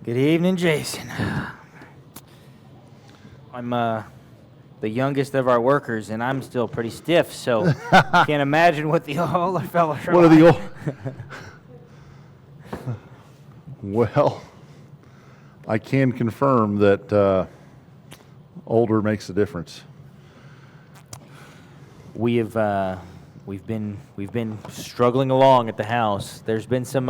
Good evening, Jason. I'm the youngest of our workers, and I'm still pretty stiff, so can't imagine what the older fellas are What are like. the old? Well, I can confirm that older makes a difference. We've been struggling along at the house. There's been some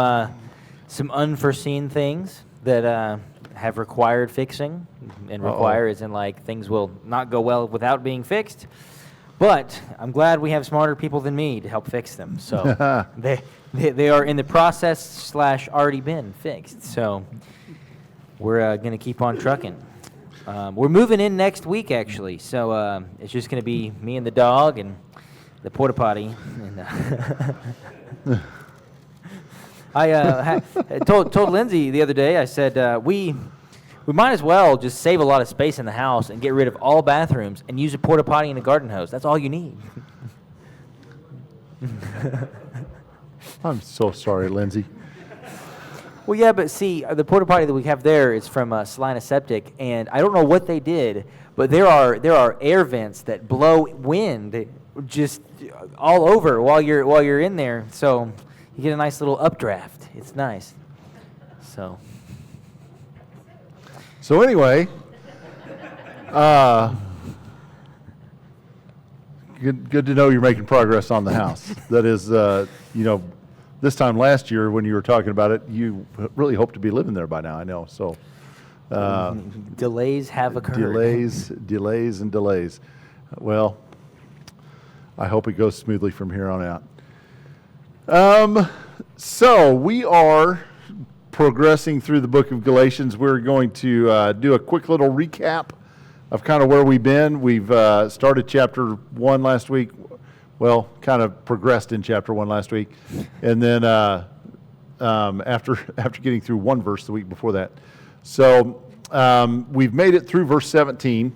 unforeseen things that have required fixing, and require as in like things will not go well without being fixed. But I'm glad we have smarter people than me to help fix them. So they are in the process / already been fixed. So we're gonna keep on trucking. We're moving in next week actually. So it's just gonna be me and the dog and the porta potty. And, I told Lindsay the other day, I said, we might as well just save a lot of space in the house and get rid of all bathrooms and use a porta potty and a garden hose. That's all you need. I'm so sorry, Lindsay. Well, yeah, but see, the porta potty that we have there is from Salina Septic, and I don't know what they did, but there are air vents that blow wind just all over while you're in there. So you get a nice little updraft. It's nice. So anyway, good to know you're making progress on the house. That is, this time last year when you were talking about it, you really hope to be living there by now, I know. So delays have occurred. Delays and delays. Well, I hope it goes smoothly from here on out. So we are progressing through the book of Galatians. We're going to do a quick little recap of kind of where we've been. We've started chapter 1 last week. Well, kind of progressed in chapter 1 last week. And then after getting through one verse the week before that. So we've made it through verse 17.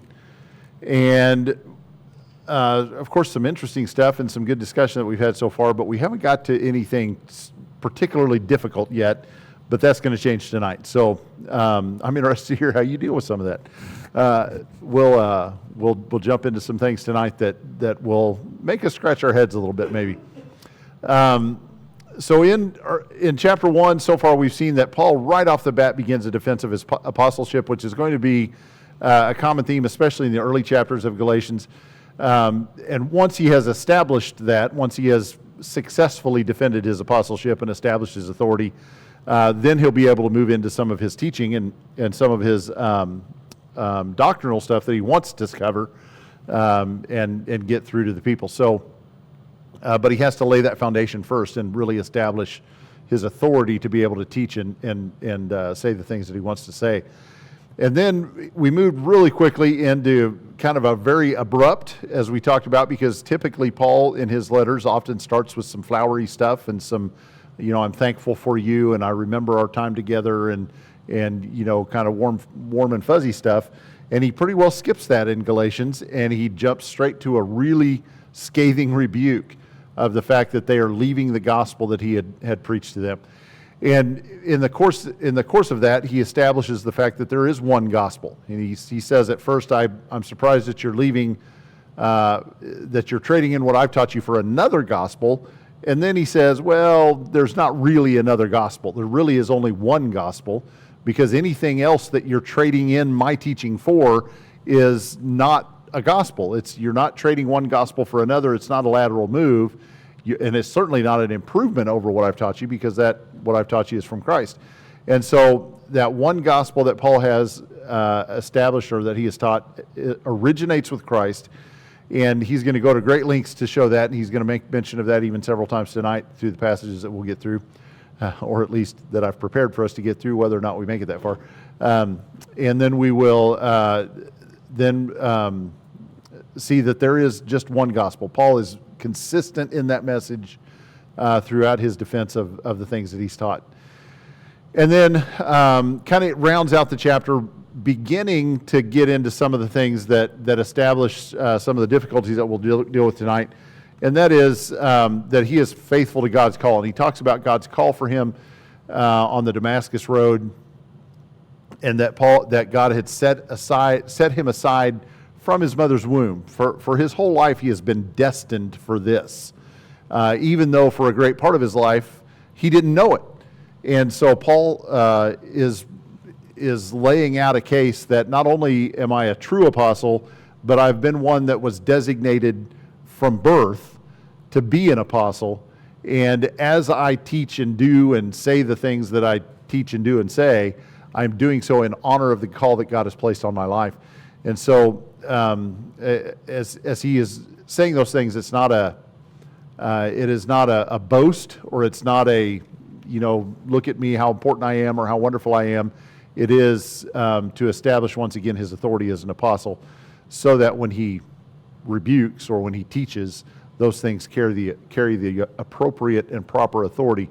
And of course, some interesting stuff and some good discussion that we've had so far, but we haven't got to anything particularly difficult yet, but that's going to change tonight. So I'm interested to hear how you deal with some of that. We'll jump into some things tonight that will make us scratch our heads a little bit, maybe. So in chapter 1, so far we've seen that Paul right off the bat begins a defense of his apostleship, which is going to be a common theme, especially in the early chapters of Galatians. And once he has established that, once he has successfully defended his apostleship and established his authority, then he'll be able to move into some of his teaching and some of his doctrinal stuff that he wants to cover and get through to the people. So, but he has to lay that foundation first and really establish his authority to be able to teach and say the things that he wants to say. And then we moved really quickly into kind of a very abrupt, as we talked about, because typically Paul in his letters often starts with some flowery stuff and some, I'm thankful for you and I remember our time together and kind of warm and fuzzy stuff. And he pretty well skips that in Galatians, and he jumps straight to a really scathing rebuke of the fact that they are leaving the gospel that he had preached to them. And in the course of that, he establishes the fact that there is one gospel. And he says at first, I'm surprised that you're leaving, that you're trading in what I've taught you for another gospel. And then he says, well, there's not really another gospel. There really is only one gospel, because anything else that you're trading in my teaching for is not a gospel. You're not trading one gospel for another. It's not a lateral move. And it's certainly not an improvement over what I've taught you, because what I've taught you is from Christ. And so that one gospel that Paul has established, or that he has taught, originates with Christ. And he's going to go to great lengths to show that, and he's going to make mention of that even several times tonight through the passages that we'll get through, or at least that I've prepared for us to get through, whether or not we make it that far. And then we will see that there is just one gospel. Paul is consistent in that message throughout his defense of the things that he's taught. And then kind of rounds out the chapter, beginning to get into some of the things that establish some of the difficulties that we'll deal with tonight. And that is that he is faithful to God's call. And he talks about God's call for him on the Damascus road and that God had set him aside from his mother's womb. For his whole life, he has been destined for this, even though for a great part of his life, he didn't know it. And so Paul is laying out a case that not only am I a true apostle, but I've been one that was designated from birth to be an apostle. And as I teach and do and say the things that I teach and do and say, I'm doing so in honor of the call that God has placed on my life. And so as he is saying those things, it is not a boast, or it's not a, look at me, how important I am or how wonderful I am. It is to establish once again his authority as an apostle, so that when he rebukes or when he teaches, those things carry the appropriate and proper authority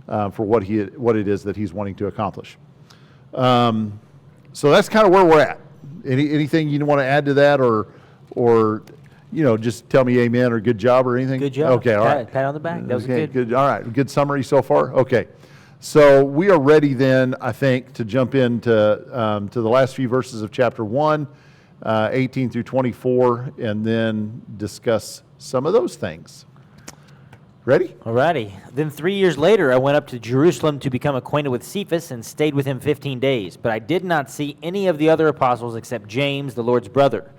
for what it is that he's wanting to accomplish. So that's kind of where we're at. Anything you want to add to that, or just tell me amen or good job or anything? Good job. Okay, all right. Pat on the back. That was good. All right, good summary so far? Okay. So we are ready then, I think, to jump into to the last few verses of chapter 1, 18 through 24, and then discuss some of those things. Ready? Alrighty. Then 3 years later, I went up to Jerusalem to become acquainted with Cephas and stayed with him 15 days. But I did not see any of the other apostles except James, the Lord's brother.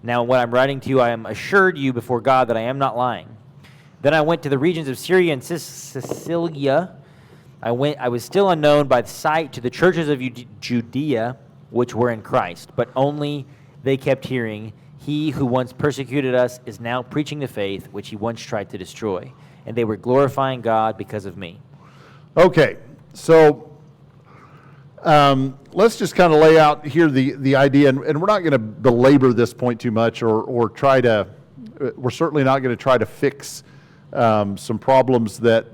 Now, in what I'm writing to you, I am assured you before God that I am not lying. Then I went to the regions of Syria and Cilicia. I was still unknown by sight to the churches of Judea, which were in Christ, but only they kept hearing, "He who once persecuted us is now preaching the faith which he once tried to destroy." And they were glorifying God because of me. Okay, so let's just kind of lay out here the idea, and we're not going to belabor this point too much, or try to. We're certainly not going to try to fix some problems that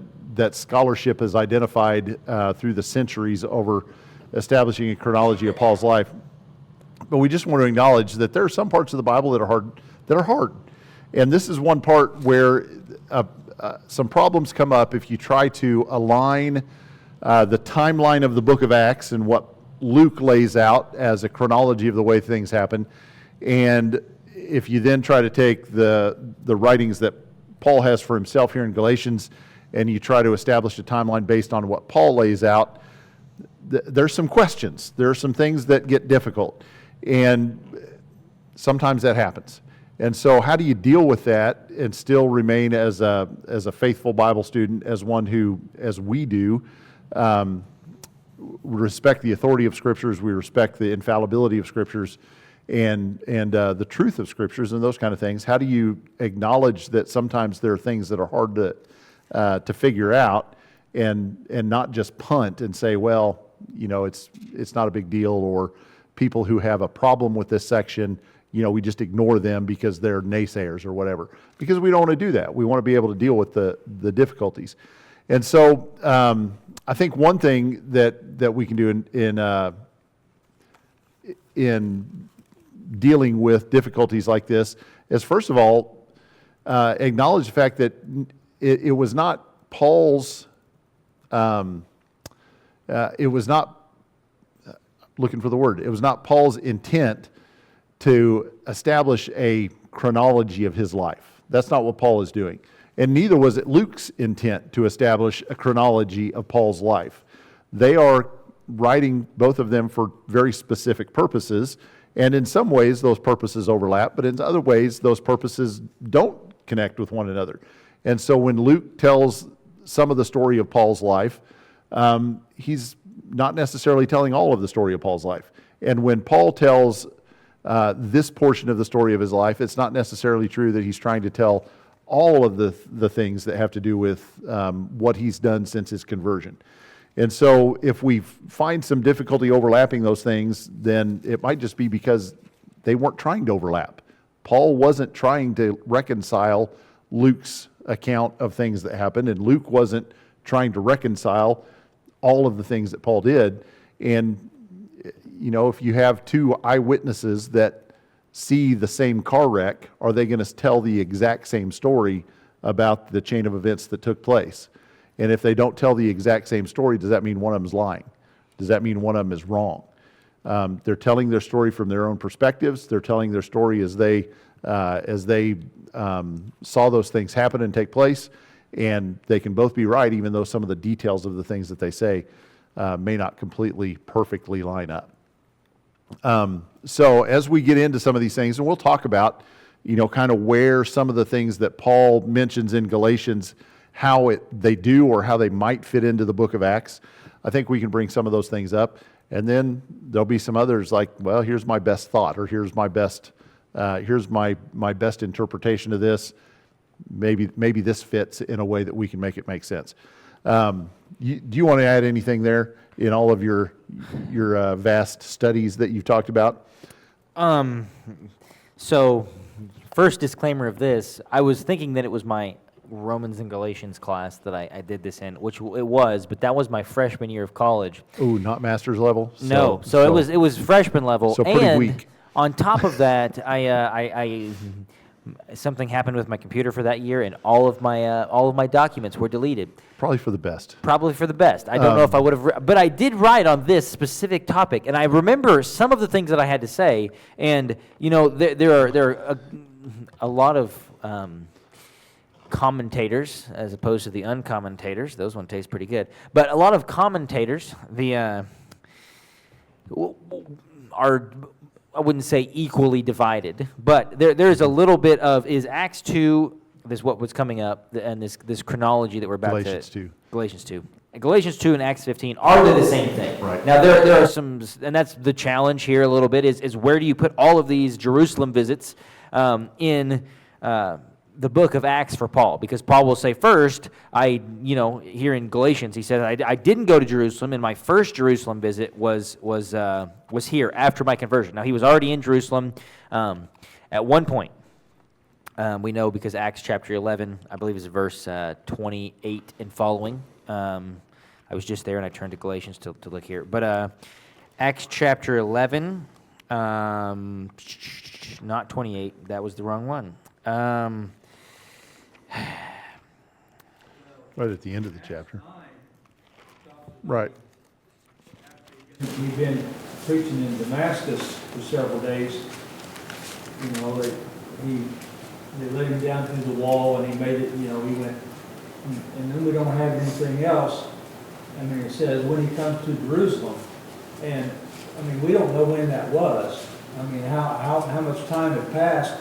scholarship has identified through the centuries over establishing a chronology of Paul's life. But we just want to acknowledge that there are some parts of the Bible that are hard, and this is one part where some problems come up if you try to align the timeline of the book of Acts and what Luke lays out as a chronology of the way things happen, and if you then try to take the writings that Paul has for himself here in Galatians and you try to establish a timeline based on what Paul lays out, there's some questions. There are some things that get difficult, and sometimes that happens. And so how do you deal with that and still remain as a faithful Bible student, as one who, as we do, respect the authority of Scriptures, we respect the infallibility of Scriptures, and the truth of Scriptures and those kind of things? How do you acknowledge that sometimes there are things that are hard to figure out, and not just punt and say, well, it's not a big deal, or people who have a problem with this section, we just ignore them because they're naysayers or whatever. Because we don't want to do that. We want to be able to deal with the difficulties. And so I think one thing that we can do in dealing with difficulties like this is, first of all, acknowledge the fact that it was not Paul's, it was not Paul's intent to establish a chronology of his life. That's not what Paul is doing. And neither was it Luke's intent to establish a chronology of Paul's life. They are writing, both of them, for very specific purposes, and in some ways those purposes overlap, but in other ways those purposes don't connect with one another. And so when Luke tells some of the story of Paul's life, he's not necessarily telling all of the story of Paul's life. And when Paul tells this portion of the story of his life, it's not necessarily true that he's trying to tell all of the things that have to do with what he's done since his conversion. And so if we find some difficulty overlapping those things, then it might just be because they weren't trying to overlap. Paul wasn't trying to reconcile Luke's account of things that happened, and Luke wasn't trying to reconcile all of the things that Paul did. And if you have two eyewitnesses that see the same car wreck, are they going to tell the exact same story about the chain of events that took place? And if they don't tell the exact same story, does that mean one of them is lying? Does that mean one of them is wrong? They're telling their story from their own perspectives. They're telling their story as they saw those things happen and take place, and they can both be right, even though some of the details of the things that they say may not completely perfectly line up. So as we get into some of these things, and we'll talk about, kind of where some of the things that Paul mentions in Galatians, how they do or how they might fit into the book of Acts, I think we can bring some of those things up. And then there'll be some others like, well, here's my best thought, or here's my best interpretation of this. Maybe this fits in a way that we can make it make sense. Do you want to add anything there in all of your vast studies that you've talked about? So, first disclaimer of this, I was thinking that it was my Romans and Galatians class that I did this in, which it was, but that was my freshman year of college. Ooh, not master's level? No, so it was freshman level. So pretty and weak. On top of that, I something happened with my computer for that year, and all of my documents were deleted. Probably for the best. Probably for the best. I don't know if I would have, but I did write on this specific topic, and I remember some of the things that I had to say. And there are a lot of commentators, as opposed to the uncommentators. Those one taste pretty good. But a lot of commentators, are, I wouldn't say equally divided, but there's a little bit of, is Acts 2, this what was coming up, and this chronology that we're about Galatians to... 2. Galatians 2. Galatians 2 and Acts 15, are they the same thing? Right. Now, there are some, and that's the challenge here a little bit, is where do you put all of these Jerusalem visits in the book of Acts for Paul? Because Paul will say first, here in Galatians, he said, I didn't go to Jerusalem, and my first Jerusalem visit was here after my conversion. Now, he was already in Jerusalem at one point. We know because Acts chapter 11, I believe is verse 28 and following. I was just there, and I turned to Galatians to look here. But Acts chapter 11, not 28, that was the wrong one. Right at the end of the chapter. Right. We've been preaching in Damascus for several days. They laid him down through the wall, and he made it, he went, and then we don't have anything else. It says when he comes to Jerusalem, and we don't know when that was. How much time had passed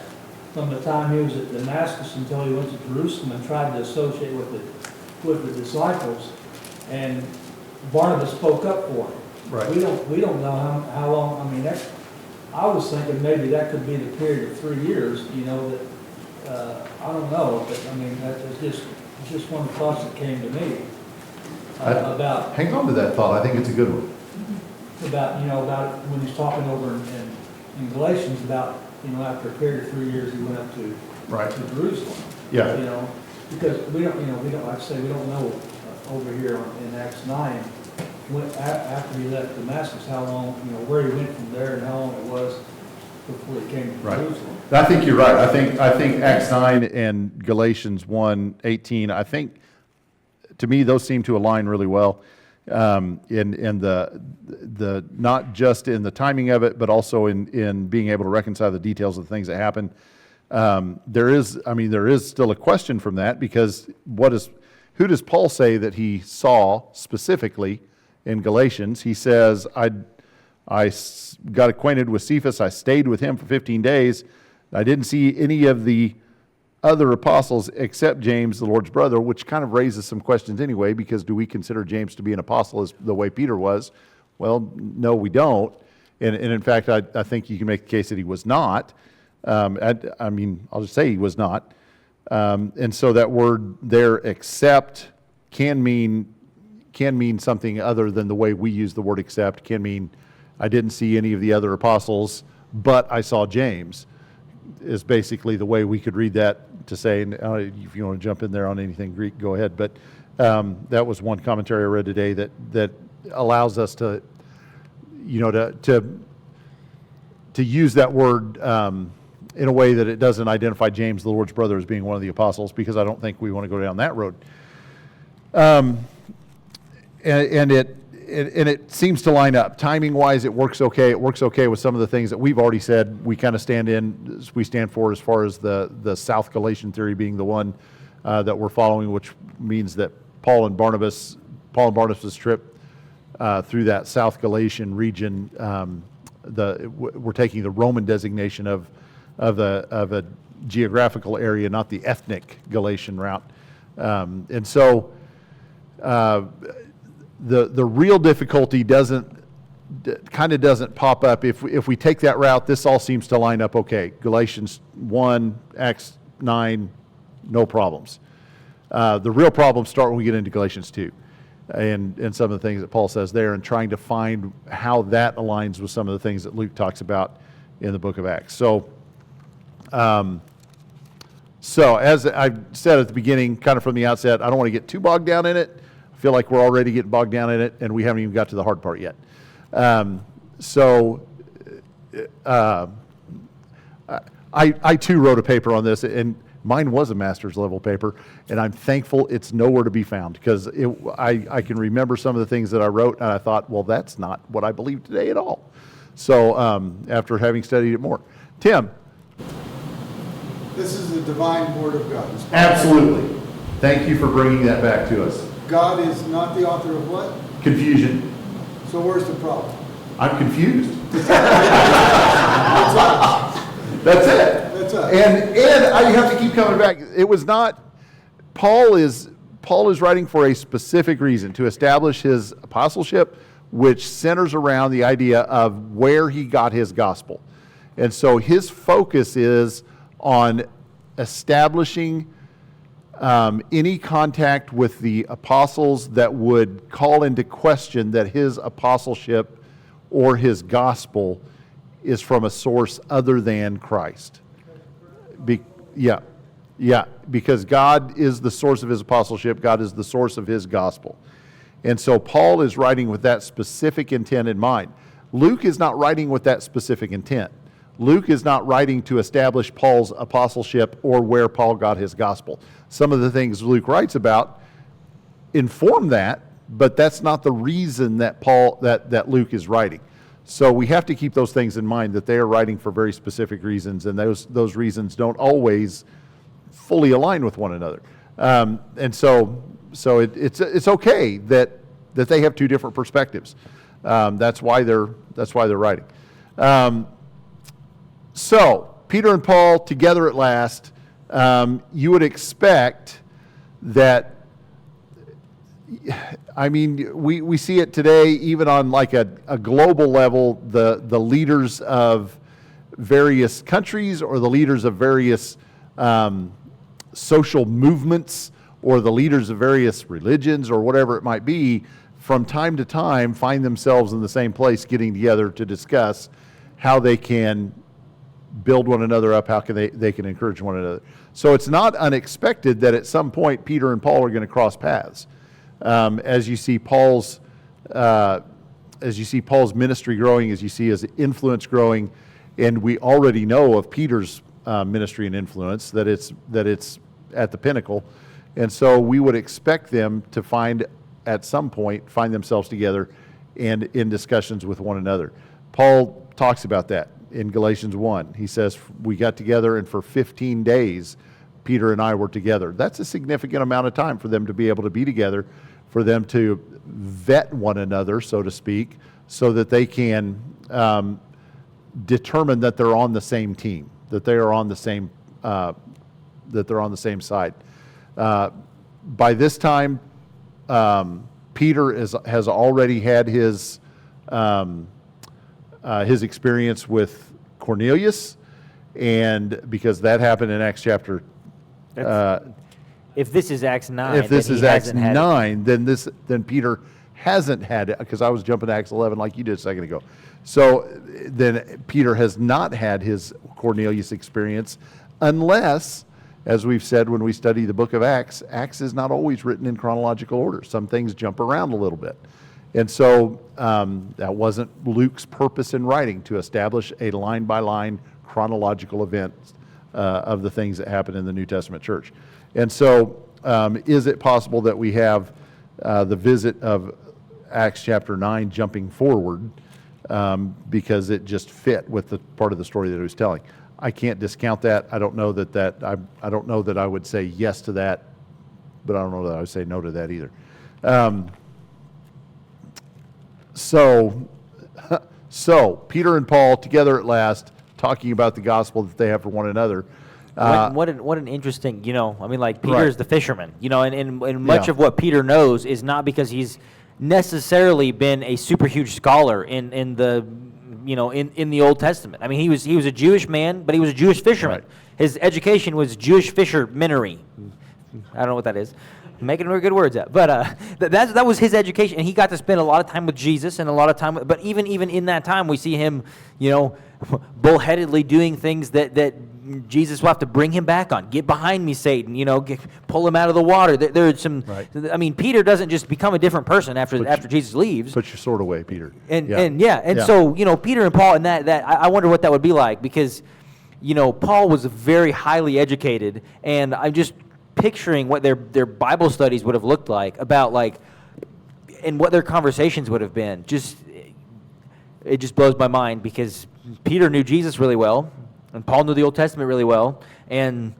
from the time he was at Damascus until he went to Jerusalem and tried to associate with the disciples, and Barnabas spoke up for him. Right. We don't know how long. I was thinking maybe that could be the period of 3 years. I don't know, but that's just one of the thoughts that came to me about. Hang on to that thought. I think it's a good one. About when he's talking over in Galatians about after a period of 3 years he went up to Jerusalem. Yeah. Because we don't like I say we don't know over here in Acts 9 after he left Damascus how long where he went from there and how long it was before he came to Jerusalem. I think you're right. I think Acts 9 and Galatians 1:18. I think to me those seem to align really well. In the not just in the timing of it, but also in being able to reconcile the details of the things that happen. There is still a question from that, because who does Paul say that he saw specifically in Galatians? He says, I got acquainted with Cephas, I stayed with him for 15 days, I didn't see any of the other apostles except James, the Lord's brother, which kind of raises some questions anyway, because do we consider James to be an apostle as the way Peter was? Well, no, we don't. And in fact, I think you can make the case that he was not. I'll just say he was not. And so that word there, except, can mean something other than the way we use the word except. Can mean I didn't see any of the other apostles, but I saw James, is basically the way we could read that, to say, and if you want to jump in there on anything Greek, go ahead. But that was one commentary I read today that allows us to use that word in a way that it doesn't identify James, the Lord's brother, as being one of the apostles, because I don't think we want to go down that road. And and it seems to line up. Timing-wise, it works okay. It works okay with some of the things that we've already said we kind of stand for as far as the South Galatian theory being the one that we're following, which means that Paul and Barnabas' trip through that South Galatian region, we're taking the Roman designation of a geographical area, not the ethnic Galatian route. And so the real difficulty doesn't pop up if we take that route. This all seems to line up okay. Galatians 1, Acts 9, no problems. The real problems start when we get into Galatians 2 and some of the things that Paul says there, and trying to find how that aligns with some of the things that Luke talks about in the book of Acts. So as I said at the beginning, kind of from the outset, I don't want to get too bogged down in it. I feel like we're already getting bogged down in it, and we haven't even got to the hard part yet. I too wrote a paper on this, and mine was a master's level paper, and I'm thankful it's nowhere to be found, because I can remember some of the things that I wrote, and I thought, well, that's not what I believe today at all. So after having studied it more. Tim. This is the divine word of God. Absolutely. Thank you for bringing that back to us. God is not the author of what? Confusion. So where's the problem? I'm confused. That's That's it. That's us. And I have to keep coming back. It was not, Paul is writing for a specific reason, to establish his apostleship, which centers around the idea of where he got his gospel. And so his focus is on establishing any contact with the apostles that would call into question that his apostleship or his gospel is from a source other than Christ. Because God is the source of his apostleship. God is the source of his gospel. And so Paul is writing with that specific intent in mind. Luke is not writing with that specific intent. Luke is not writing to establish Paul's apostleship or where Paul got his gospel. Some of the things Luke writes about inform that, but that's not the reason that that Luke is writing. So we have to keep those things in mind, that they are writing for very specific reasons, and those reasons don't always fully align with one another. And so it's okay that they have two different perspectives. That's why they're writing. So Peter and Paul together at last. You would expect that. I mean, we see it today, even on like a global level. The leaders of various countries, or the leaders of various social movements, or the leaders of various religions, or whatever it might be, from time to time find themselves in the same place, getting together to discuss how they can build one another up, how can they can encourage one another. So it's not unexpected that at some point Peter and Paul are going to cross paths. As you see Paul's ministry growing, as you see his influence growing, and we already know of Peter's ministry and influence, that it's at the pinnacle, and so we would expect them to at some point find themselves together and in discussions with one another. Paul talks about that in Galatians 1. He says, we got together, and for 15 days Peter and I were together. That's a significant amount of time for them to be able to be together, for them to vet one another, so to speak, so that they can determine that they're on the same team, that they are on the same side. By this time, Peter has already had his experience with Cornelius, and because that happened in Acts chapter. If this is Acts 9, if this then is he Acts hasn't had it. 9, then Peter hasn't had it, because I was jumping to Acts 11 like you did a second ago. So then Peter has not had his Cornelius experience, unless, as we've said when we study the book of Acts, Acts is not always written in chronological order. Some things jump around a little bit. And so that wasn't Luke's purpose in writing, to establish a line-by-line chronological event of the things that happen in the New Testament church. And so is it possible that we have the visit of Acts chapter 9 jumping forward because it just fit with the part of the story that he was telling. I can't discount that. I don't know I don't know that I would say yes to that, but I don't know that I would say no to that either. So Peter and Paul together at last, talking about the gospel that they have for one another. What an interesting, I mean, like Peter's Right. the fisherman, and much Yeah. of what Peter knows is not because he's necessarily been a super huge scholar in the, in the Old Testament. I mean, he was a Jewish man, but he was a Jewish fisherman. Right. His education was Jewish fishermanry. I don't know what that is. I'm making very good words up, but that was his education, and he got to spend a lot of time with Jesus and a lot of time. But even in that time, we see him, bullheadedly doing things that Jesus will have to bring him back on. Get behind me, Satan! Pull him out of the water. There are some. Right. I mean, Peter doesn't just become a different person after Jesus leaves. Put your sword away, Peter. And so Peter and Paul and that I wonder what that would be like, because Paul was very highly educated, and I'm just picturing what their Bible studies would have looked like about and what their conversations would have been. It just blows my mind, because Peter knew Jesus really well, and Paul knew the Old Testament really well, and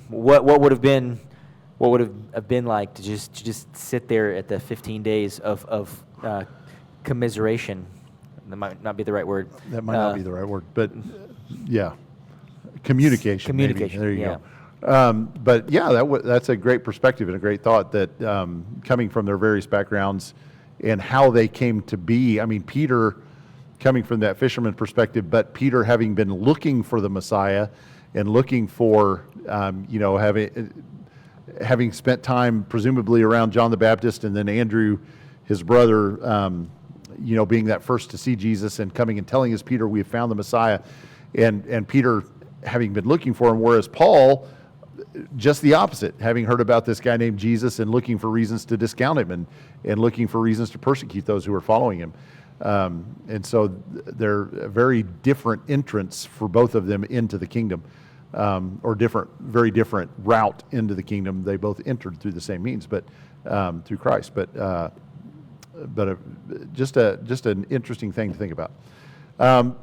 what would have been like to just sit there at the 15 days of commiseration. That might not be the right word. That might not be the right word, but yeah, communication. Communication. Maybe. There you yeah. go. But yeah, that's a great perspective and a great thought, that coming from their various backgrounds and how they came to be. I mean, Peter coming from that fisherman perspective, but Peter having been looking for the Messiah and looking for, having spent time presumably around John the Baptist, and then Andrew, his brother, being that first to see Jesus and coming and telling us, Peter, we have found the Messiah, and Peter having been looking for him, whereas Paul, just the opposite, having heard about this guy named Jesus and looking for reasons to discount him and looking for reasons to persecute those who are following him. And so they're very different entrants for both of them into the kingdom, or very different route into the kingdom. They both entered through the same means, but through Christ. But just an interesting thing to think about.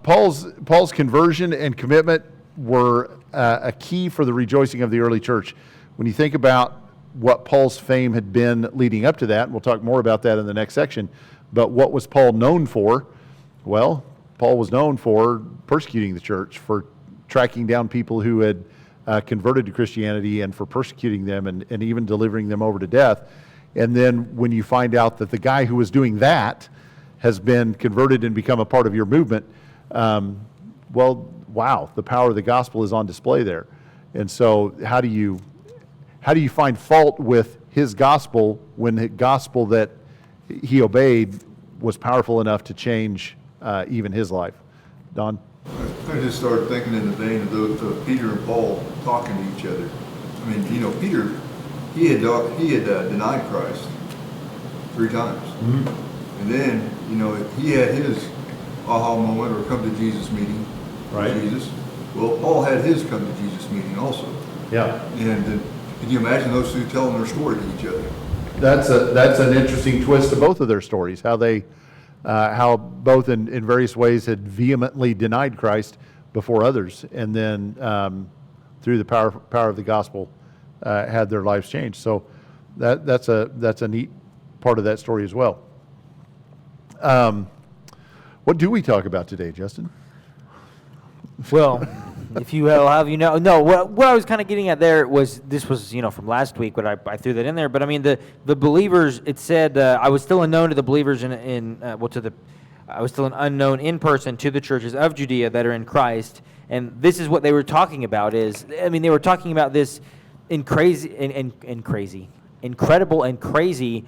Paul's conversion and commitment were a key for the rejoicing of the early church. When you think about what Paul's fame had been leading up to that, and we'll talk more about that in the next section, but what was Paul known for? Well, Paul was known for persecuting the church, for tracking down people who had converted to Christianity, and for persecuting them and even delivering them over to death. And then when you find out that the guy who was doing that has been converted and become a part of your movement, wow, the power of the gospel is on display there. And so how do you find fault with his gospel when the gospel that he obeyed was powerful enough to change even his life? Don? I just started thinking in the vein of Peter and Paul talking to each other. I mean, Peter, he had denied Christ 3 times. Mm-hmm. And then, he had his aha moment, or come to Jesus meeting. Right. With Jesus. Well, Paul had his come to Jesus meeting also. Yeah. And can you imagine those two telling their story to each other? That's an interesting twist to both of their stories, how both in various ways had vehemently denied Christ before others, and then through the power of the gospel had their lives changed. So that's a neat part of that story as well. What do we talk about today, Justin? Well, if you will have, no, what I was kind of getting at there was, this was, from last week, but I threw that in there. But I mean, the believers, it said, I was still unknown to the believers I was still an unknown in person to the churches of Judea that are in Christ. And this is what they were talking about they were talking about this incredible and crazy,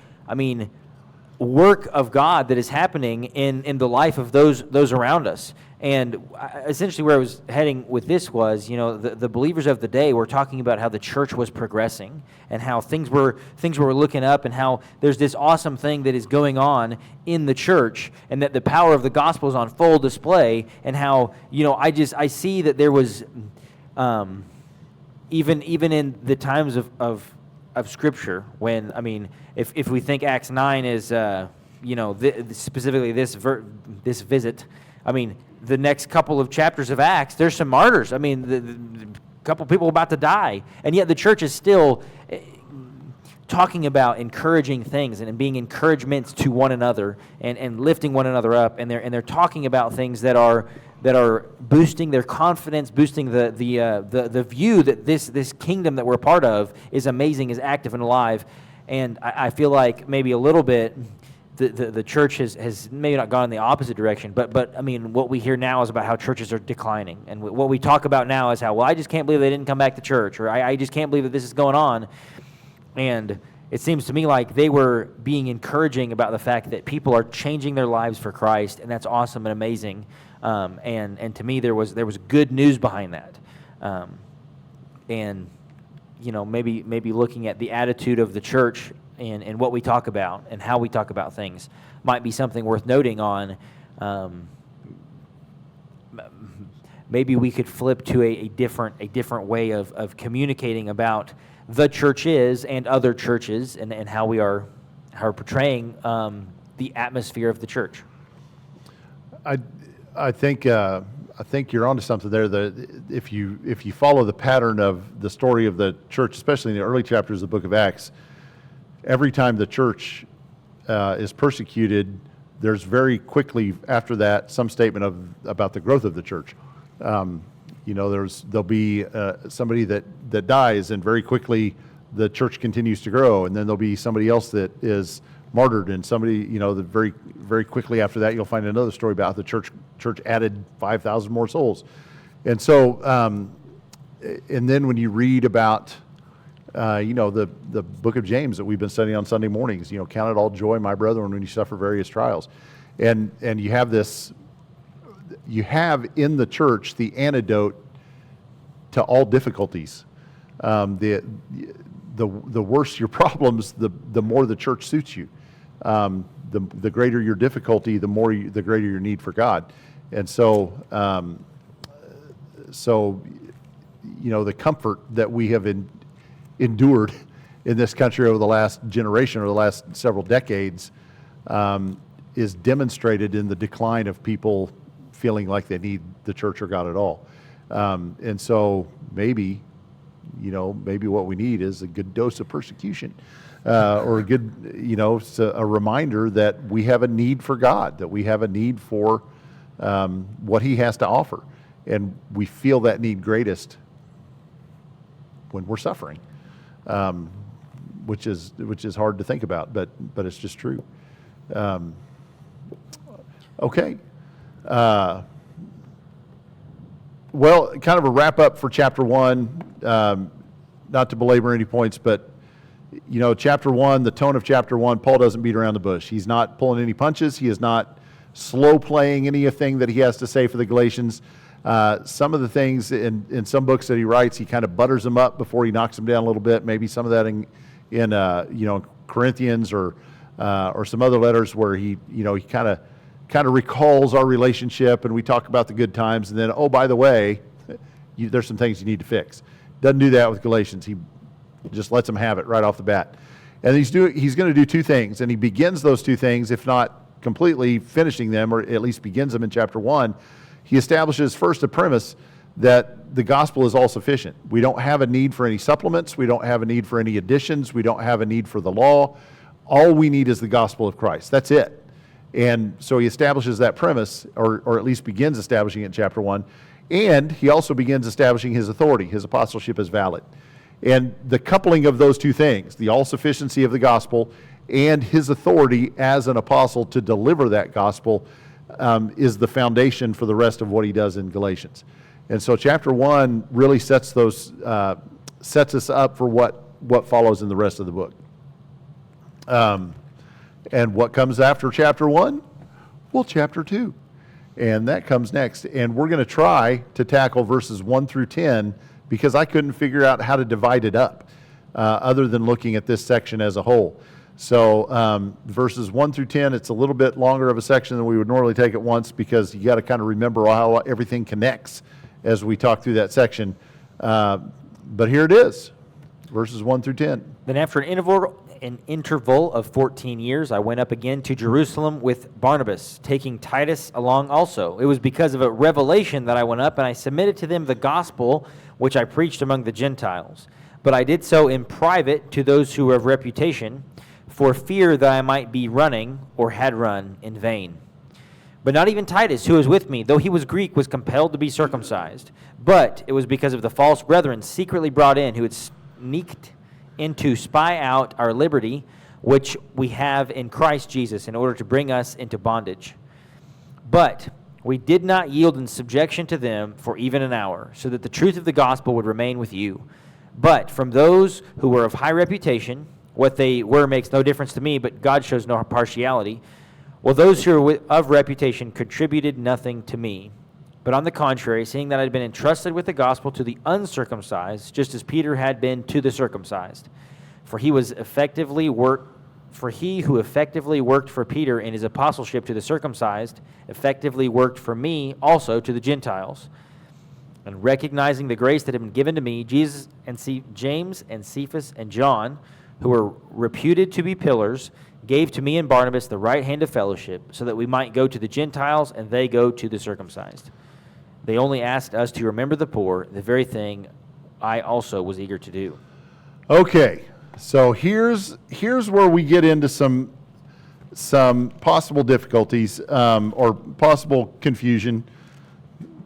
work of God that is happening in the life of those around us. And essentially where I was heading with this was, the believers of the day were talking about how the church was progressing and how things were looking up, and how there's this awesome thing that is going on in the church, and that the power of the gospel is on full display, and how, I see that there was, even in the times of Scripture, when, if we think Acts 9 is, specifically this visit. I mean, the next couple of chapters of Acts, there's some martyrs. I mean, the couple people about to die, and yet the church is still talking about encouraging things and being encouragements to one another and lifting one another up, and they're talking about things that are boosting their confidence, boosting the view that this kingdom that we're a part of is amazing, is active and alive. And I feel like maybe a little bit the church has maybe not gone in the opposite direction, but I mean, what we hear now is about how churches are declining, and what we talk about now is how, well, I just can't believe they didn't come back to church, or I just can't believe that this is going on. And it seems to me like they were being encouraging about the fact that people are changing their lives for Christ, and that's awesome and amazing. And to me, there was good news behind that. And maybe looking at the attitude of the church and what we talk about and how we talk about things might be something worth noting on. Maybe we could flip to a different way of communicating about the churches and other churches and how we are portraying the atmosphere of the church. I think you're onto something there. That if you follow the pattern of the story of the church, especially in the early chapters of the book of Acts, every time the church is persecuted, there's very quickly after that some statement about the growth of the church. There'll be somebody that dies, and very quickly the church continues to grow, and then there'll be somebody else that is martyred, and somebody, that very, very quickly after that you'll find another story about how the church added 5,000 more souls. And so, and then when you read about, the book of James that we've been studying on Sunday mornings, count it all joy, my brethren, when you suffer various trials. And you have in the church the antidote to all difficulties. The worse your problems, the more the church suits you. The greater your difficulty, the greater your need for God. And so, the comfort that we have endured in this country over the last generation or the last several decades is demonstrated in the decline of people feeling like they need the church or God at all. And so maybe what we need is a good dose of persecution, or a good, a reminder that we have a need for God, that we have a need for what He has to offer. And we feel that need greatest when we're suffering, which is hard to think about, but it's just true. Okay. Well, kind of a wrap up for chapter 1, not to belabor any points, but chapter 1, the tone of chapter 1, Paul doesn't beat around the bush. He's not pulling any punches. He is not slow playing anything that he has to say for the Galatians. Some of the things in some books that he writes, he kind of butters them up before he knocks them down a little bit. Maybe some of that in Corinthians or some other letters where he kind of recalls our relationship, and we talk about the good times, and then, oh, by the way, there's some things you need to fix. Doesn't do that with Galatians. He just lets them have it right off the bat. And he's going to do two things, and he begins those two things, if not completely finishing them, or at least begins them in chapter 1. He establishes first a premise that the gospel is all sufficient. We don't have a need for any supplements. We don't have a need for any additions. We don't have a need for the law. All we need is the gospel of Christ. That's it. And so he establishes that premise, or at least begins establishing it in chapter 1. And he also begins establishing his authority. His apostleship is valid. And the coupling of those two things, the all-sufficiency of the gospel and his authority as an apostle to deliver that gospel, is the foundation for the rest of what he does in Galatians. And so chapter 1 really sets us up for what follows in the rest of the book. And what comes after chapter 1? Well, chapter 2. And that comes next. And we're going to try to tackle verses 1 through 10 because I couldn't figure out how to divide it up other than looking at this section as a whole. So verses 1 through 10, it's a little bit longer of a section than we would normally take at once because you got to kind of remember how everything connects as we talk through that section. But here it is, verses 1 through 10. Then after an interval of 14 years, I went up again to Jerusalem with Barnabas, taking Titus along also. It was because of a revelation that I went up, and I submitted to them the gospel which I preached among the Gentiles. But I did so in private to those who were of reputation, for fear that I might be running, or had run, in vain. But not even Titus, who was with me, though he was Greek, was compelled to be circumcised. But it was because of the false brethren secretly brought in, who had sneaked in to spy out our liberty, which we have in Christ Jesus, in order to bring us into bondage. But we did not yield in subjection to them for even an hour, so that the truth of the gospel would remain with you. But from those who were of high reputation, what they were makes no difference to me, but God shows no partiality. Well, those who were of reputation contributed nothing to me. But on the contrary, seeing that I had been entrusted with the gospel to the uncircumcised, just as Peter had been to the circumcised, for he who effectively worked for Peter in his apostleship to the circumcised, effectively worked for me also to the Gentiles. And recognizing the grace that had been given to me, James and Cephas and John, who were reputed to be pillars, gave to me and Barnabas the right hand of fellowship, so that we might go to the Gentiles and they go to the circumcised. They only asked us to remember the poor, the very thing I also was eager to do. Okay, so here's where we get into some possible difficulties or possible confusion,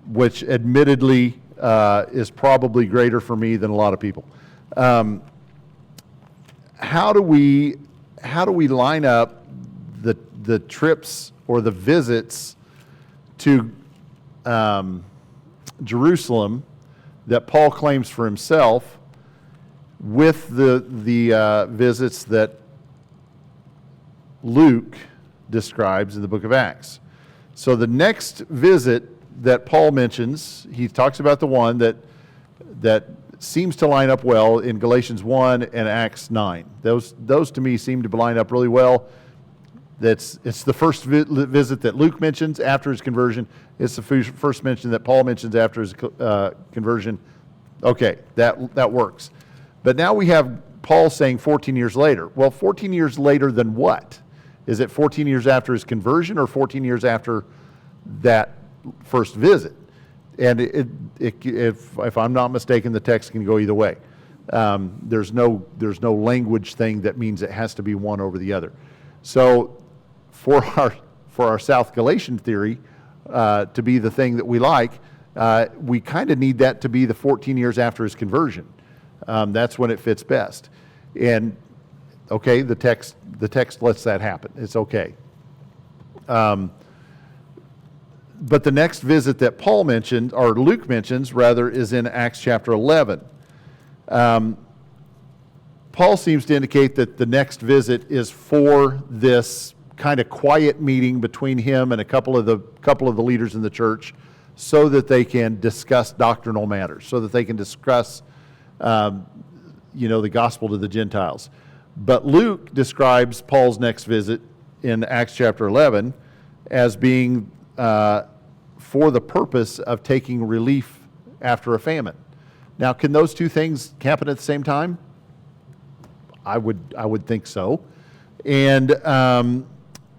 which admittedly is probably greater for me than a lot of people. How do we line up the trips or the visits to Jerusalem that Paul claims for himself with the visits that Luke describes in the book of Acts? So the next visit that Paul mentions, he talks about the one that seems to line up well in Galatians 1 and Acts 9. Those to me seem to line up really well. It's the first visit that Luke mentions after his conversion. It's the first mention that Paul mentions after his conversion. Okay, that works. But now we have Paul saying 14 years later. Well, 14 years later than what? Is it 14 years after his conversion or 14 years after that first visit? And if I'm not mistaken, the text can go either way. There's no language thing that means it has to be one over the other. So for our South Galatian theory to be the thing that we like, we kind of need that to be the 14 years after his conversion. That's when it fits best. And okay, the text lets that happen. It's okay. But the next visit that Paul mentioned, or Luke mentions rather, is in Acts chapter 11. Paul seems to indicate that the next visit is for this kind of quiet meeting between him and a couple of the leaders in the church, so that they can discuss doctrinal matters, so that they can discuss the gospel to the Gentiles. But Luke describes Paul's next visit in Acts chapter 11 as being for the purpose of taking relief after a famine. Now, can those two things happen at the same time? I would think so. And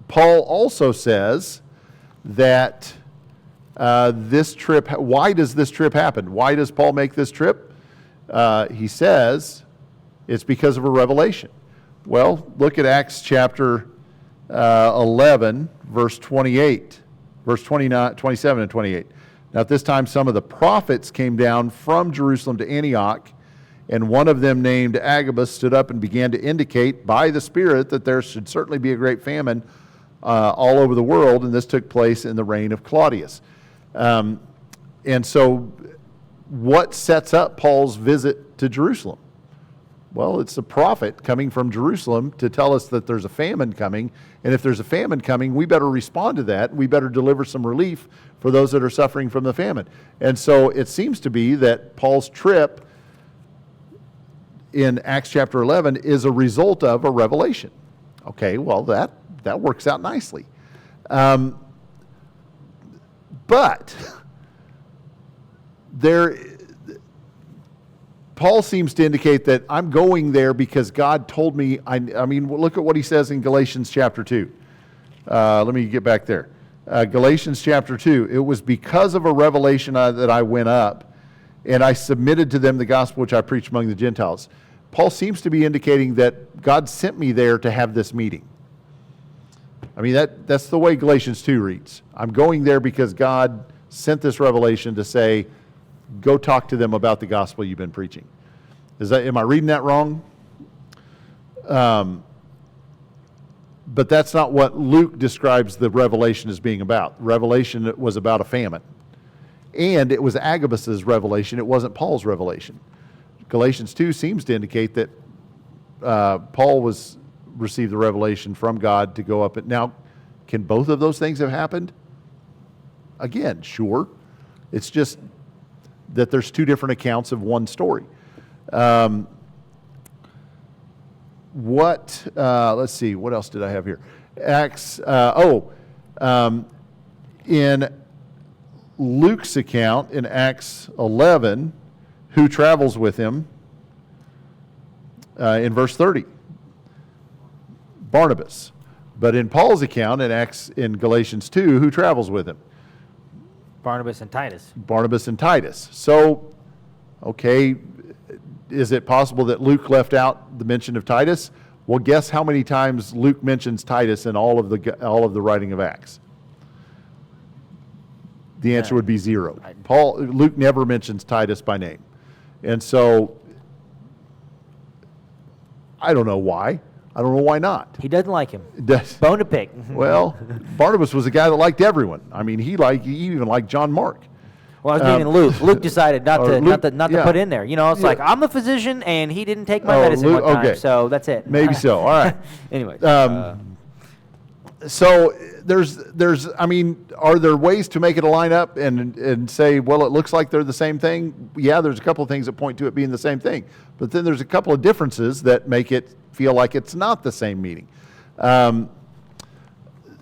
Paul also says that this trip, why does this trip happen? Why does Paul make this trip? He says it's because of a revelation. Well, look at Acts chapter 11, verse 28, verse 29, 27 and 28. Now at this time some of the prophets came down from Jerusalem to Antioch, and one of them named Agabus stood up and began to indicate by the Spirit that there should certainly be a great famine all over the world, and this took place in the reign of Claudius. And so what sets up Paul's visit to Jerusalem? Well, it's a prophet coming from Jerusalem to tell us that there's a famine coming, and if there's a famine coming, we better respond to that. We better deliver some relief for those that are suffering from the famine. And so it seems to be that Paul's trip in Acts chapter 11 is a result of a revelation. Okay, well, that works out nicely. But Paul seems to indicate that I'm going there because God told me. I mean, look at what he says in Galatians chapter 2. Let me get back there. Galatians chapter 2. It was because of a revelation that I went up, and I submitted to them the gospel which I preached among the Gentiles. Paul seems to be indicating that God sent me there to have this meeting. I mean, that's the way Galatians 2 reads. I'm going there because God sent this revelation to say, go talk to them about the gospel you've been preaching. Am I reading that wrong? But that's not what Luke describes the revelation as being about. Revelation was about a famine. And it was Agabus's revelation. It wasn't Paul's revelation. Galatians 2 seems to indicate that Paul received the revelation from God to go up. Now, can both of those things have happened? Again, sure. It's just that there's two different accounts of one story. Let's see, what else did I have here? In Luke's account in Acts 11, who travels with him in verse 30? Barnabas. But in Paul's account in Galatians 2, who travels with him? Barnabas and Titus. Barnabas and Titus. So, okay, is it possible that Luke left out the mention of Titus? Well, guess how many times Luke mentions Titus in all of the writing of Acts? The answer would be 0. Luke never mentions Titus by name. And so, I don't know why. I don't know why not. He doesn't like him. Bone to pick. Well, Barnabas was a guy that liked everyone. I mean, he even liked John Mark. Well, I was meaning Luke. Luke decided not to yeah. put in there. You know, it's like, I'm a physician, and he didn't take my medicine one time, okay. so that's it. Maybe so. All right. Anyways. So I mean, are there ways to make it a lineup and say, well, it looks like they're the same thing? Yeah, there's a couple of things that point to it being the same thing. But then there's a couple of differences that make it feel like it's not the same meeting.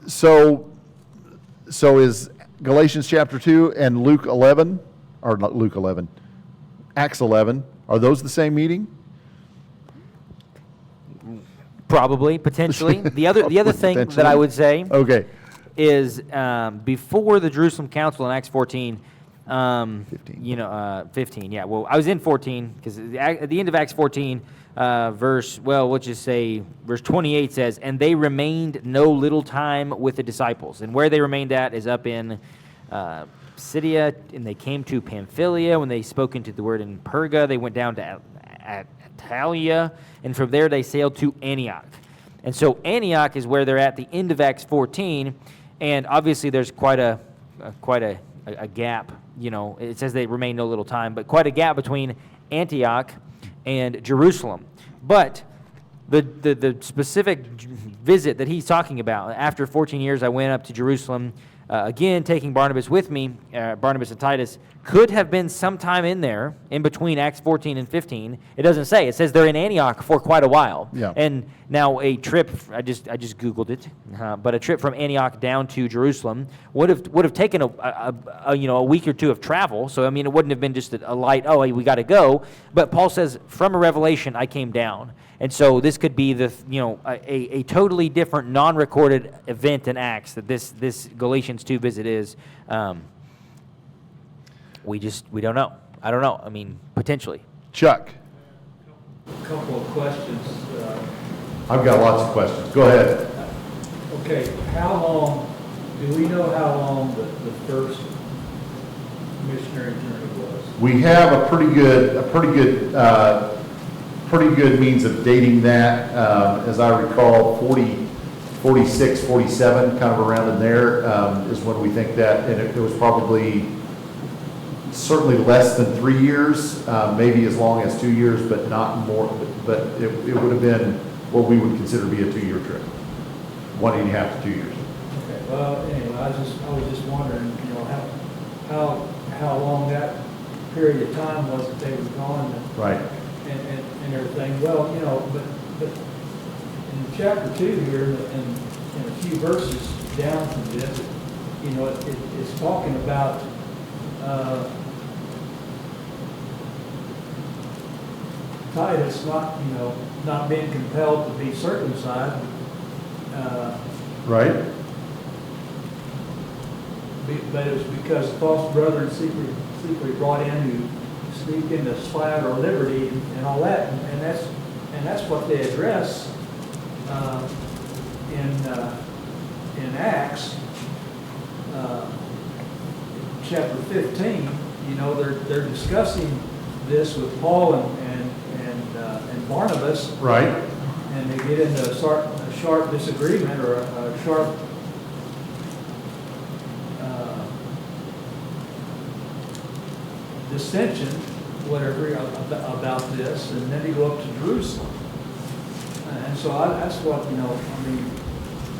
So is Galatians chapter 2 and Luke 11, or not Luke 11, Acts 11, are those the same meeting? Probably, potentially. The other thing that I would say is before the Jerusalem Council in Acts 14, 15. 15, yeah. Well, I was in 14 because at the end of Acts 14, verse 28 says, and they remained no little time with the disciples. And where they remained at is up in Pisidia, and they came to Pamphylia. When they spoke into the word in Perga, they went down to Attalia, and from there they sailed to Antioch. And so Antioch is where they're at the end of Acts 14, and obviously there's quite a gap. You know, it says they remained no little time, but quite a gap between Antioch and Jerusalem. But the specific visit that he's talking about, after 14 years I went up to Jerusalem, again taking Barnabas with me, Barnabas and Titus, could have been sometime in there, in between Acts 14 and 15. It doesn't say. It says they're in Antioch for quite a while. Yeah. And now a trip, I just Googled it, but a trip from Antioch down to Jerusalem would have taken a week or two of travel. So, I mean, it wouldn't have been just a light, we got to go. But Paul says, from a revelation, I came down. And so this could be a totally different, non-recorded event in Acts that this Galatians 2 visit is. We don't know. I don't know. I mean, potentially. Chuck. A couple of questions. I've got lots of questions. Go ahead. Okay, do we know how long the first missionary journey was? We have a pretty good means of dating that. As I recall, 46, 47, kind of around in there is when we think that, and it was probably certainly less than 3 years, maybe as long as 2 years, but not more. But it would have been what we would consider to be a 2-year trip, 1.5 to 2 years. Okay. Well, anyway, I was just wondering, how long that period of time was that they were gone. Right. And everything. Well, but in chapter 2 here, in a few verses down from this, it's talking about Titus not, not being compelled to be circumcised, Right? but it was because false brethren secretly brought in who sneaked into slander or liberty and all that, and that's what they address in Acts chapter 15. They're discussing this with Paul and Barnabas, Right. and they get into a sharp disagreement or a sharp dissension, whatever, about this, and then they go up to Jerusalem. And so that's what,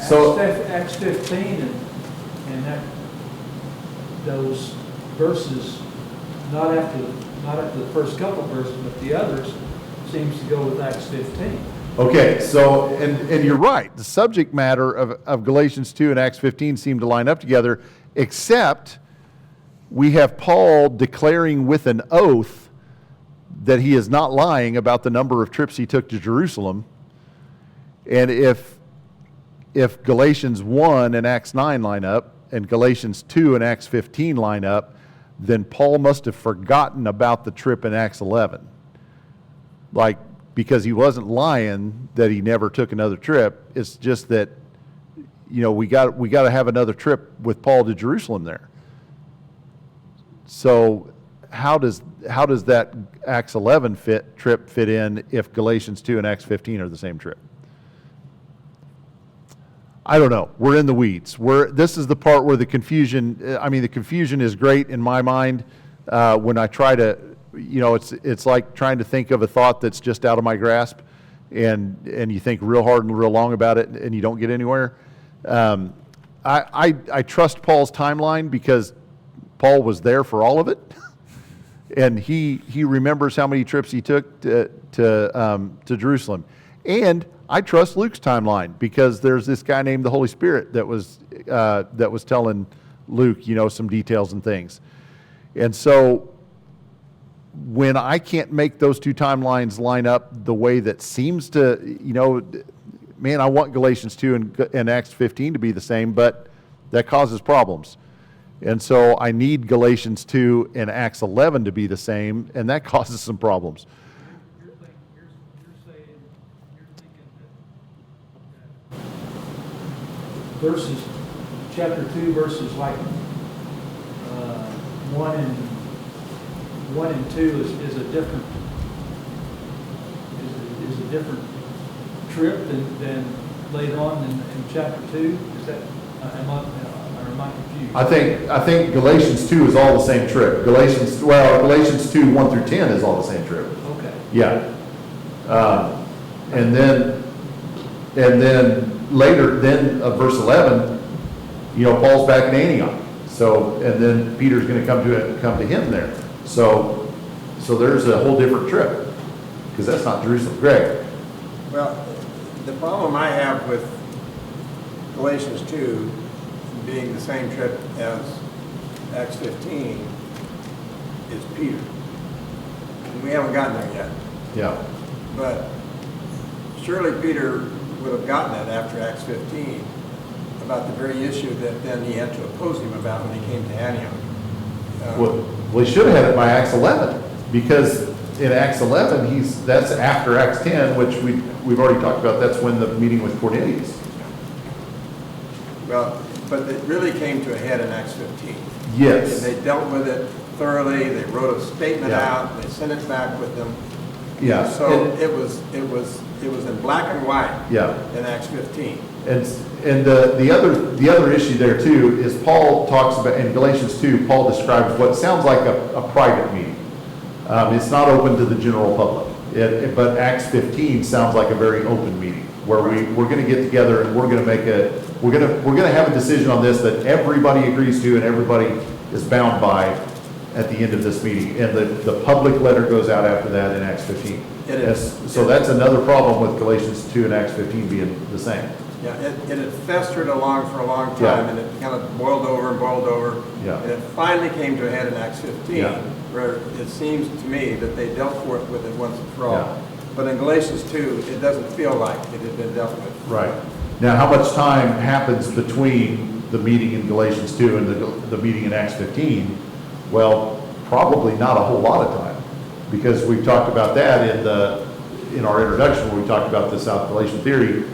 So- Acts 15 and that, those verses, not after the first couple verses, but the others, seems to go with Acts 15. Okay, so, and you're right. The subject matter of Galatians 2 and Acts 15 seem to line up together, except we have Paul declaring with an oath that he is not lying about the number of trips he took to Jerusalem. And if Galatians 1 and Acts 9 line up, and Galatians 2 and Acts 15 line up, then Paul must have forgotten about the trip in Acts 11. Like, because he wasn't lying that he never took another trip. It's just that, we got to have another trip with Paul to Jerusalem there. So how does that Acts 11 trip fit in if Galatians 2 and Acts 15 are the same trip? I don't know. We're in the weeds. This is the part where the confusion is great in my mind when I try to, it's like trying to think of a thought that's just out of my grasp, and you think real hard and real long about it, and you don't get anywhere. I trust Paul's timeline because Paul was there for all of it, and he remembers how many trips he took to Jerusalem. And I trust Luke's timeline because there's this guy named the Holy Spirit that was telling Luke, some details and things. And so when I can't make those two timelines line up the way that seems to, I want Galatians 2 and Acts 15 to be the same, but that causes problems. And so I need Galatians 2 and Acts 11 to be the same, and that causes some problems. You're thinking that verses, chapter 2, verses like 1 and 2 is a different trip than later on in chapter 2. Is that am I confused? I think Galatians 2 is all the same trip. Galatians 2, 1 through 10 is all the same trip. Okay. Yeah. And then later, verse 11, Paul's back in Antioch. So, and then Peter's going to come to him there. So there's a whole different trip because that's not Jerusalem. Greg. Well, the problem I have with Galatians 2 being the same trip as Acts 15 is Peter. And we haven't gotten there yet. Yeah. But surely Peter would have gotten it after Acts 15 about the very issue that then he had to oppose him about when he came to Antioch. Well, he should have had it by Acts 11 because in Acts 11, that's after Acts 10, which we've already talked about. That's when the meeting with Cornelius. Well, but it really came to a head in Acts 15. Yes. And they dealt with it thoroughly. They wrote a statement Yeah. out. They sent it back with them. Yeah. So it was in black and white. Yeah. In Acts 15. And the other issue there too is Paul talks about in Galatians 2. Paul describes what sounds like a private meeting. It's not open to the general public. But Acts 15 sounds like a very open meeting where we're going to get together and we're going to have a decision on this that everybody agrees to and everybody is bound by at the end of this meeting. And the public letter goes out after that in Acts 15. It is. So that's another problem with Galatians 2 and Acts 15 being the same. Yeah, it had festered along for a long time, Yeah. and it kind of boiled over and boiled over. Yeah. And it finally came to a head in Acts 15, Yeah. where it seems to me that they dealt with it once and for all. Yeah. But in Galatians 2, it doesn't feel like it had been dealt with. Right. Now, how much time happens between the meeting in Galatians 2 and the meeting in Acts 15? Well, probably not a whole lot of time, because we've talked about that in our introduction when we talked about the South Galatian theory.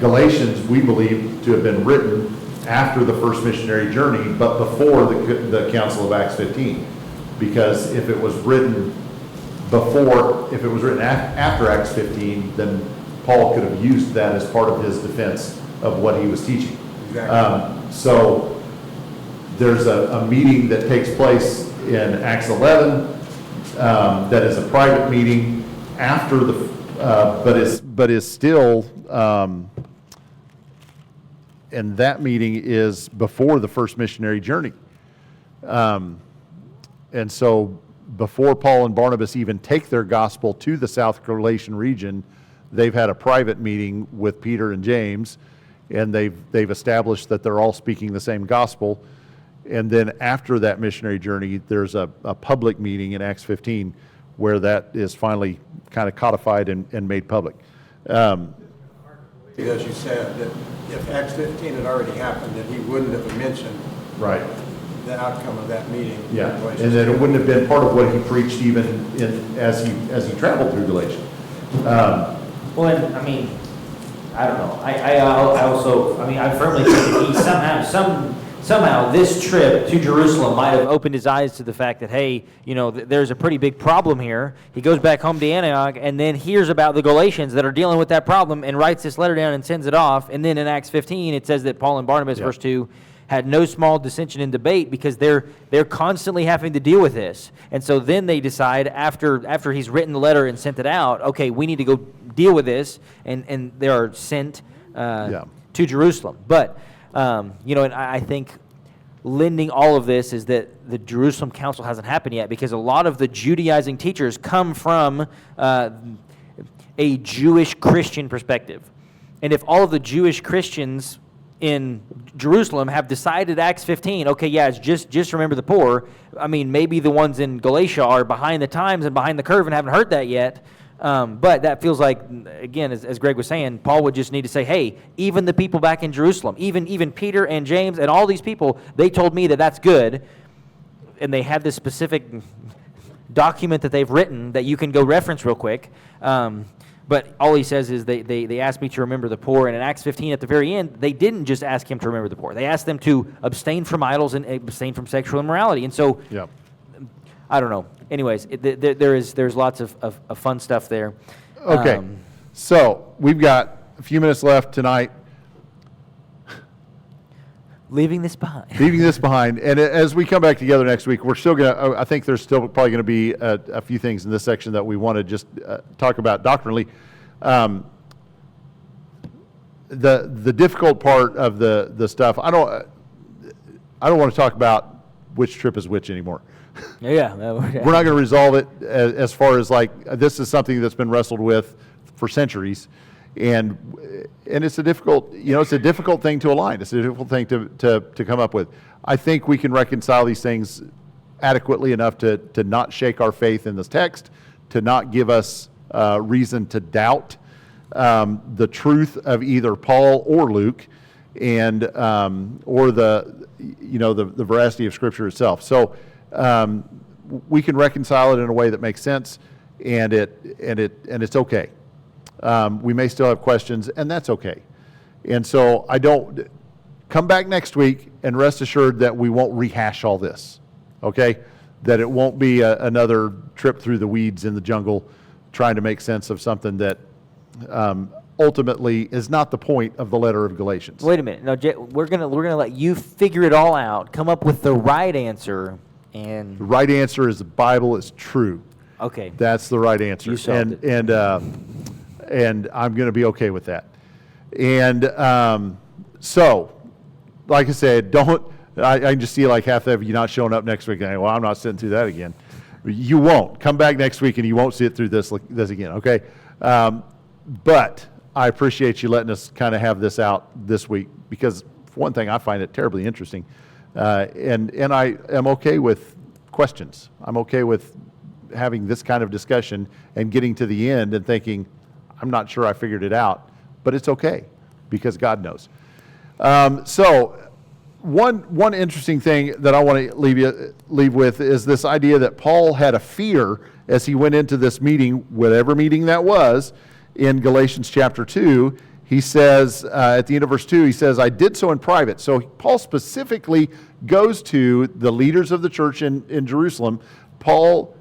Galatians, we believe to have been written after the first missionary journey, but before the Council of Acts 15. Because if it was written after Acts 15, then Paul could have used that as part of his defense of what he was teaching. Exactly. So there's a meeting that takes place in Acts 11 that is a private meeting after but is still, and that meeting is before the first missionary journey. And so before Paul and Barnabas even take their gospel to the South Galatian region, they've had a private meeting with Peter and James, and they've established that they're all speaking the same gospel. And then after that missionary journey, there's a public meeting in Acts 15 where that is finally kind of codified and made public. As you said, that if Acts 15 had already happened, that he wouldn't have mentioned Right. the outcome of that meeting. in Yeah, Galatians and then 2. it wouldn't have been part of what he preached even as he traveled through Galatia. Well, and, I mean, I don't know. I also, I mean, I firmly think that he somehow this trip to Jerusalem might have opened his eyes to the fact that, hey, you know, there's a pretty big problem here. He goes back home to Antioch and then hears about the Galatians that are dealing with that problem and writes this letter down and sends it off. And then in Acts 15, it says that Paul and Barnabas, verse 2, had no small dissension and debate because they're constantly having to deal with this. And so then they decide after he's written the letter and sent it out, okay, we need to go deal with this, and they are sent to Jerusalem. But, you know, and I think lending all of this is that the Jerusalem Council hasn't happened yet, because a lot of the Judaizing teachers come from a Jewish Christian perspective. And if all of the Jewish Christians in Jerusalem have decided Acts 15, okay, yeah, it's just remember the poor. I mean, maybe the ones in Galatia are behind the times and behind the curve and haven't heard that yet. But that feels like, again, as Greg was saying, Paul would just need to say, hey, even the people back in Jerusalem, even Peter and James and all these people, they told me that that's good. And they have this specific document that they've written that you can go reference real quick. But all he says is they asked me to remember the poor. And in Acts 15 at the very end, they didn't just ask him to remember the poor. They asked them to abstain from idols and abstain from sexual immorality. And so, I don't know. Anyways, there's lots of fun stuff there. Okay, so we've got a few minutes left tonight. Leaving this behind. And as we come back together next week, we're still going to, I think there's still probably going to be a few things in this section that we want to just talk about doctrinally. The difficult part of the stuff, I don't want to talk about which trip is which anymore. Yeah. We're not going to resolve it as far as like, this is something that's been wrestled with for centuries. And it's a difficult, it's a difficult thing to align. It's a difficult thing to come up with. I think we can reconcile these things adequately enough to not shake our faith in this text, to not give us reason to doubt the truth of either Paul or Luke, and or the veracity of Scripture itself. So we can reconcile it in a way that makes sense, and it's okay. We may still have questions, and that's okay. And so come back next week and rest assured that we won't rehash all this, okay? That it won't be another trip through the weeds in the jungle trying to make sense of something that ultimately is not the point of the letter of Galatians. Wait a minute. No, we're gonna let you figure it all out, come up with the right answer, and The right answer is the Bible is true. okay. That's the right answer. You solved it. And I'm going to be okay with that. And so, like I said, I can just see like half of you not showing up next week and, well, I'm not sitting through that again. You won't. Come back next week and you won't sit through this again, okay? But I appreciate you letting us kind of have this out this week, because for one thing, I find it terribly interesting. And I am okay with questions. I'm okay with having this kind of discussion and getting to the end and thinking, I'm not sure I figured it out, but it's okay because God knows. So one interesting thing that I want to leave with is this idea that Paul had a fear as he went into this meeting, whatever meeting that was, in Galatians chapter 2. He says, at the end of verse 2, he says, I did so in private. So Paul specifically goes to the leaders of the church in Jerusalem, Paul,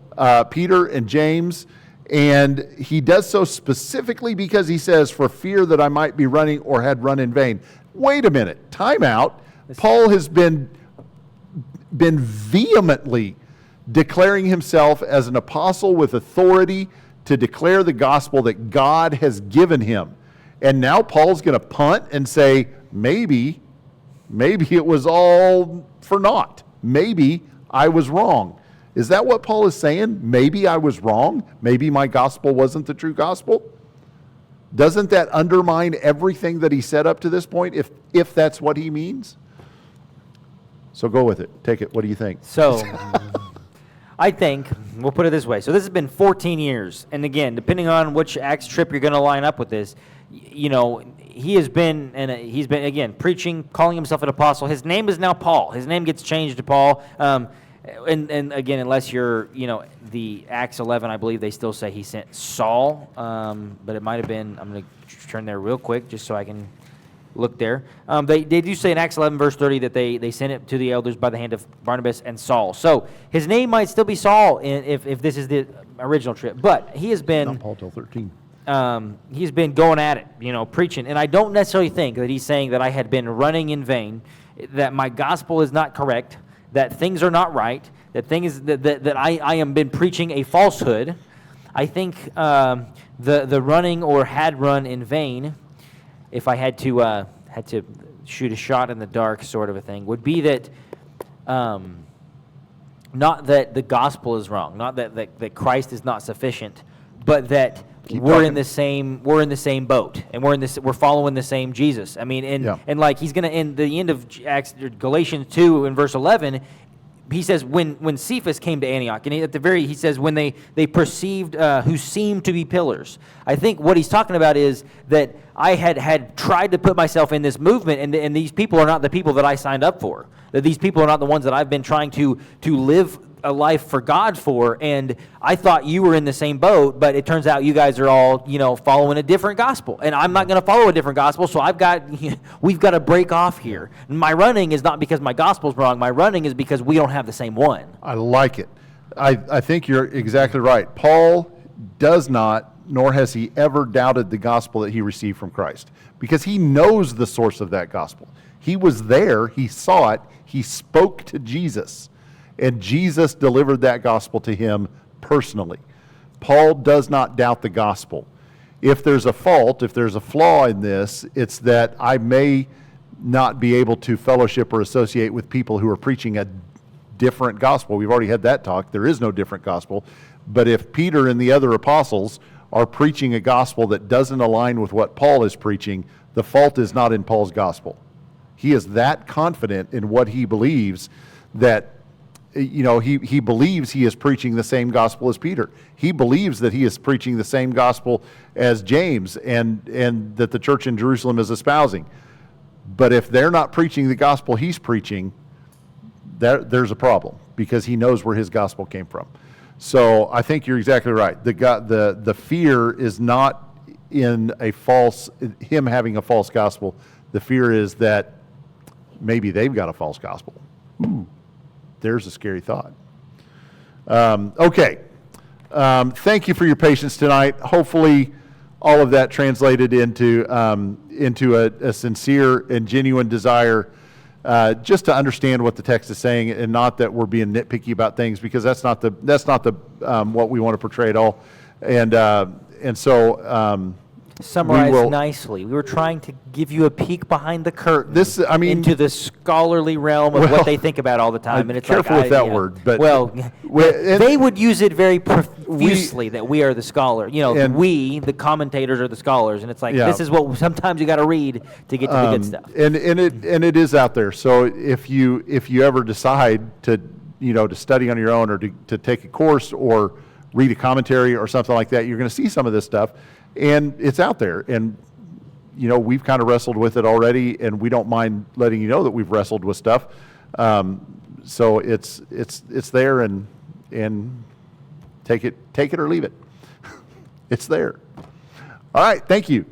Peter, and James, and he does so specifically because he says, for fear that I might be running or had run in vain. Wait a minute, time out. Paul has been vehemently declaring himself as an apostle with authority to declare the gospel that God has given him. And now Paul's going to punt and say, maybe it was all for naught. Maybe I was wrong. Is that what Paul is saying? Maybe I was wrong? Maybe my gospel wasn't the true gospel? Doesn't that undermine everything that he said up to this point, if that's what he means? So go with it. Take it. What do you think? So, I think, we'll put it this way. So this has been 14 years. And again, depending on which Acts trip you're going to line up with this, he's been, again, preaching, calling himself an apostle. His name is now Paul. His name gets changed to Paul. And again, unless you're, the Acts 11, I believe they still say he sent Saul. But it might have been, I'm going to turn there real quick just so I can look there. They do say in Acts 11, verse 30, that they sent it to the elders by the hand of Barnabas and Saul. So his name might still be Saul if this is the original trip. But he has been... Not Paul till 13. He's been going at it, preaching. And I don't necessarily think that he's saying that I had been running in vain, that my gospel is not correct, that things are not right, that I am been preaching a falsehood. I think the running or had run in vain, if I had to shoot a shot in the dark sort of a thing, would be that not that the gospel is wrong, not that Christ is not sufficient, but that we're in the same boat, and we're following the same Jesus. I mean, and like he's gonna in the end of Galatians 2 in verse 11, he says when Cephas came to Antioch, and he says when they perceived who seemed to be pillars. I think what he's talking about is that I had tried to put myself in this movement, and these people are not the people that I signed up for. That these people are not the ones that I've been trying to live a life for God for, and I thought you were in the same boat, but it turns out you guys are all, following a different gospel, and I'm not going to follow a different gospel, so we've got to break off here. My running is not because my gospel's wrong, my running is because we don't have the same one. I like it. I think you're exactly right. Paul does not, nor has he ever doubted the gospel that he received from Christ, because he knows the source of that gospel. He was there, he saw it, he spoke to Jesus, and Jesus delivered that gospel to him personally. Paul does not doubt the gospel. If there's a fault, if there's a flaw in this, it's that I may not be able to fellowship or associate with people who are preaching a different gospel. We've already had that talk. There is no different gospel. But if Peter and the other apostles are preaching a gospel that doesn't align with what Paul is preaching, the fault is not in Paul's gospel. He is that confident in what he believes that he believes he is preaching the same gospel as Peter. He believes that he is preaching the same gospel as James and that the church in Jerusalem is espousing. But if they're not preaching the gospel he's preaching, there's a problem, because he knows where his gospel came from. So I think you're exactly right. The fear is not in him having a false gospel. The fear is that maybe they've got a false gospel. Ooh. There's a scary thought. Okay. Thank you for your patience tonight. Hopefully, all of that translated into a sincere and genuine desire just to understand what the text is saying, and not that we're being nitpicky about things, because that's not the what we want to portray at all. And so summarized will- nicely. We were trying to give you a peek behind the curtain. This, I mean- into the scholarly realm of Well, what they think about all the time. I'm And it's careful like, with that word, but- well, and- they would use it very profusely that we are the scholar. You know, And- we, the commentators, are the scholars, and it's like Yeah. this is what sometimes you got to read to get to the good stuff. And it is out there. So if you ever decide to to study on your own or to take a course or read a commentary or something like that, you're going to see some of this stuff, and it's out there. And we've kind of wrestled with it already, and we don't mind letting you know that we've wrestled with stuff. So it's there, and take it or leave it. It's there. All right, thank you.